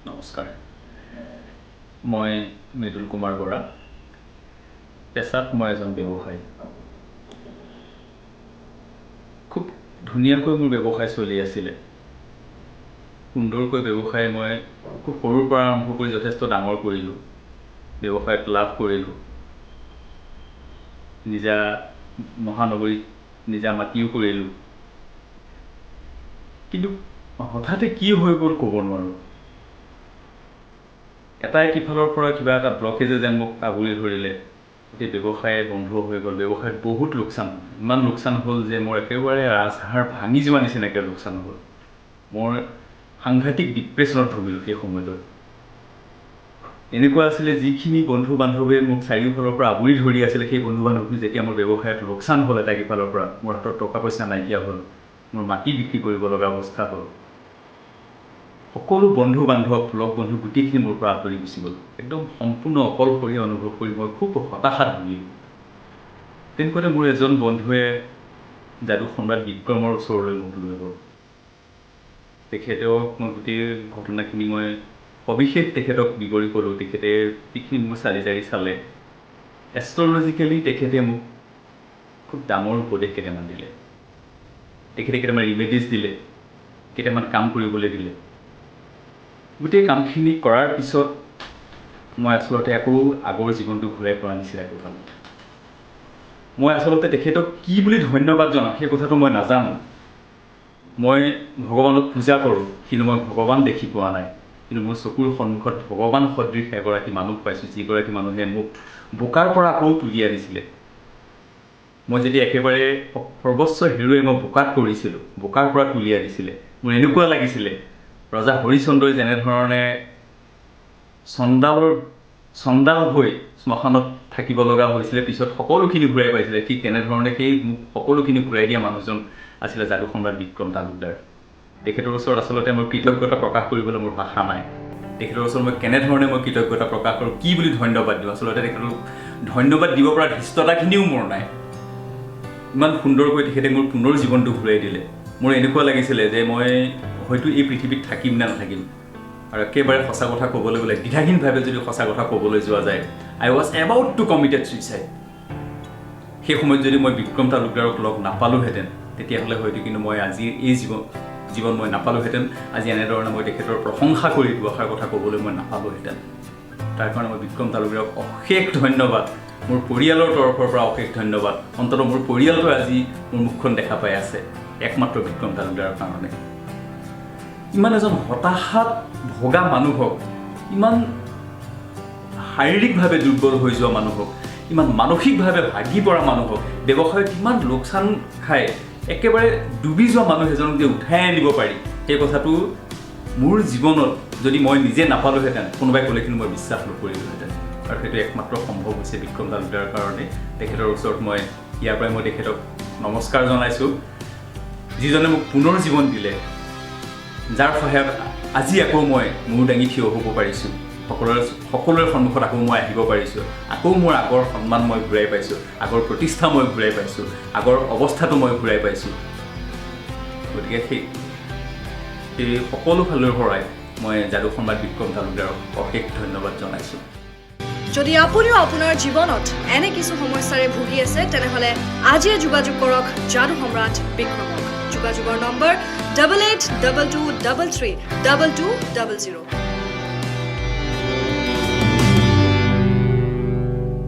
নমস্কাৰ, মই মৃদুল কুমাৰ বৰা। পেছাত মই এজন ব্যৱসায়ী। খুব ধুনীয়াকৈ মোৰ ব্যৱসায় চলি আছিলে। সুন্দৰকৈ ব্যৱসায় মই খুব সৰুৰ পৰা আৰম্ভ কৰি যথেষ্ট ডাঙৰ কৰিলোঁ। ব্যৱসায়ত লাভ কৰিলোঁ। নিজা মহানগৰীত নিজা মাটিও কৰিলোঁ। কিন্তু হঠাতে কি হৈ গ'ল ক'ব নোৱাৰোঁ। এটাই সিফালৰ পৰা কিবা এটা ব্লকেজে যেন মোক আগুৰি ধৰিলে। গোটেই ব্যৱসায় বন্ধ হৈ গ'ল। ব্যৱসায়ত বহুত লোকচান হ'ল। ইমান লোকচান হ'ল যে মোৰ একেবাৰে ৰাজহাড় ভাঙি যোৱা নিচিনাকৈ লোকচান হ'ল। মই সাংঘাতিক ডিপ্ৰেশ্যনত ভুগিলোঁ সেই সময়লৈ। এনেকুৱা আছিলে যিখিনি বন্ধু বান্ধৱে মোক চাৰিওফালৰ পৰা আগুৰি ধৰি আছিলে, সেই বন্ধু বান্ধৱী যেতিয়া মোৰ ব্যৱসায়ত লোকচান হ'ল এটা সিফালৰ পৰা, মোৰ হাতত টকা পইচা নাইকিয়া হ'ল, মোৰ মাটি বিক্ৰী কৰিব লগা অৱস্থা হ'ল, সকলো বন্ধু বান্ধৱ লগ বন্ধু গোটেইখিনি মোৰ পৰা আঁতৰি গুচি গ'ল। একদম সম্পূৰ্ণ অকলশৰীয়া অনুভৱ কৰি মই খুব হতাশাত ভুগিলোঁ। তেনেকুৱাতে মোৰ এজন বন্ধুৱে যাদু সম্ৰাট বিক্ৰমৰ ওচৰলৈ মোক লৈ গ'ল। তেখেতক মই গোটেই ঘটনাখিনি মই সবিশেষ তেখেতক বিৱৰি ক'লোঁ। তেখেতে যিখিনি মোৰ চালি জাৰি চালে, এষ্ট্ৰলজিকেলি তেখেতে মোক খুব ডাঙৰ উপদেশ কেইটামান দিলে। তেখেতে কেইটামান ৰিমেডিজ দিলে, কেইটামান কাম কৰিবলৈ দিলে। গোটেই কামখিনি কৰাৰ পিছত মই আচলতে আকৌ আগৰ জীৱনটো ঘূৰাই পোৱাৰ নিচিনাকৈ পালোঁ। মই আচলতে তেখেতক কি বুলি ধন্যবাদ জনাম সেই কথাটো মই নাজানো। মই ভগৱানক পূজা কৰোঁ, কিন্তু মই ভগৱান দেখি পোৱা নাই। কিন্তু মোৰ চকুৰ সন্মুখত ভগৱান সদৃশ এগৰাকী মানুহ পাইছোঁ, যিগৰাকী মানুহে মোক বোকাৰ পৰা আকৌ তুলি আনিছিলে। মই যেতিয়া একেবাৰে সৰ্বস্ব হেৰুৱাই মই বোকাত পৰিছিলোঁ, বোকাৰ পৰা তুলি আনিছিলে। মোৰ এনেকুৱা লাগিছিলে ৰজা হৰিশ্চন্দ্ৰই যেনেধৰণে চণ্ডাল হৈ শ্মশানত থাকিব লগা হৈছিলে, পিছত সকলোখিনি ঘূৰাই পাইছিলে, ঠিক তেনেধৰণে সেই মোক সকলোখিনি ঘূৰাই দিয়া মানুহজন আছিলে যাদু সম্ৰাট বিক্ৰম তালুকদাৰ। তেখেতৰ ওচৰত আচলতে মোৰ কৃতজ্ঞতা প্ৰকাশ কৰিবলৈ মোৰ ভাষা নাই। তেখেতৰ ওচৰত মই কেনেধৰণে মই কৃতজ্ঞতা প্ৰকাশ কৰোঁ, কি বুলি ধন্যবাদ দিওঁ, আচলতে তেখেতক ধন্যবাদ দিব পৰা ধৃষ্টতাখিনিও মোৰ নাই। ইমান সুন্দৰকৈ তেখেতে মোৰ পুনৰ জীৱনটো ঘূৰাই দিলে। মোৰ এনেকুৱা লাগিছিলে যে মই হয়তো এই পৃথিৱীত থাকিম নে নাথাকিম। আৰু একেবাৰে সঁচা কথা ক'বলৈ গ'লে, দ্বিধাহীনভাৱে যদি সঁচা কথা ক'বলৈ যোৱা যায়, I was about to committed suicide. সেই সময়ত যদি মই বিক্ৰম তালুকদাৰক লগ নাপালোহেঁতেন, তেতিয়াহ'লে হয়তো কিন্তু মই আজিৰ এই জীৱন মই নাপালোহেঁতেন। আজি এনেধৰণে মই তেখেতৰ প্ৰশংসা কৰি দুআষাৰ কথা ক'বলৈ মই নাপালোহেঁতেন। তাৰ কাৰণে মই বিক্ৰম তালুকদাৰক অশেষ ধন্যবাদ, মোৰ পৰিয়ালৰ তৰফৰ পৰা অশেষ ধন্যবাদ। অন্ততঃ মোৰ পৰিয়ালটোৱে আজি মোৰ মুখখন দেখা পাই আছে একমাত্ৰ বিক্ৰম তালুকদাৰৰ কাৰণে। ইমান এজন হতাশাত ভগা মানুহক, ইমান শাৰীৰিকভাৱে দুৰ্বল হৈ যোৱা মানুহক, ইমান মানসিকভাৱে ভাগি পৰা মানুহক, ব্যৱসায়ত ইমান লোকচান খাই একেবাৰে ডুবি যোৱা মানুহ এজনক যে উঠাই আনিব পাৰি, সেই কথাটো মোৰ জীৱনত যদি মই নিজে নাপালোহেঁতেন, কোনোবাই ক'লে কিন্তু মই বিশ্বাস নকৰিলোহেঁতেন। আৰু সেইটো একমাত্ৰ সম্ভৱ হৈছে বিক্ৰম তালুকদাৰৰ কাৰণে। তেখেতৰ ওচৰত মই ইয়াৰ পৰাই মই তেখেতক নমস্কাৰ জনাইছোঁ, যিজনে মোক পুনৰ জীৱন দিলে, যাৰ সহায়ত আজি আকৌ মই মূৰ দাঙি থিয় হ'ব পাৰিছোঁ, সকলোৰে সন্মুখত আকৌ মই আহিব পাৰিছোঁ, আকৌ মোৰ আগৰ সন্মান মই ঘূৰাই পাইছোঁ, আগৰ প্ৰতিষ্ঠা মই ঘূৰাই পাইছোঁ, আগৰ অৱস্থাটো মই ঘূৰাই পাইছোঁ। গতিকে সেই সকলো ফালৰ পৰাই মই যাদু সম্ৰাট বিক্ৰম তালুকদাৰক অশেষ ধন্যবাদ জনাইছোঁ। যদি আপুনিও আপোনাৰ জীৱনত এনে কিছু সমস্যাৰে ভুগি আছে, তেনেহ'লে আজিয়ে যোগাযোগ কৰক যাদু সম্ৰাট বিক্ৰমক। যোগাযোগৰ নম্বৰ 8822332200।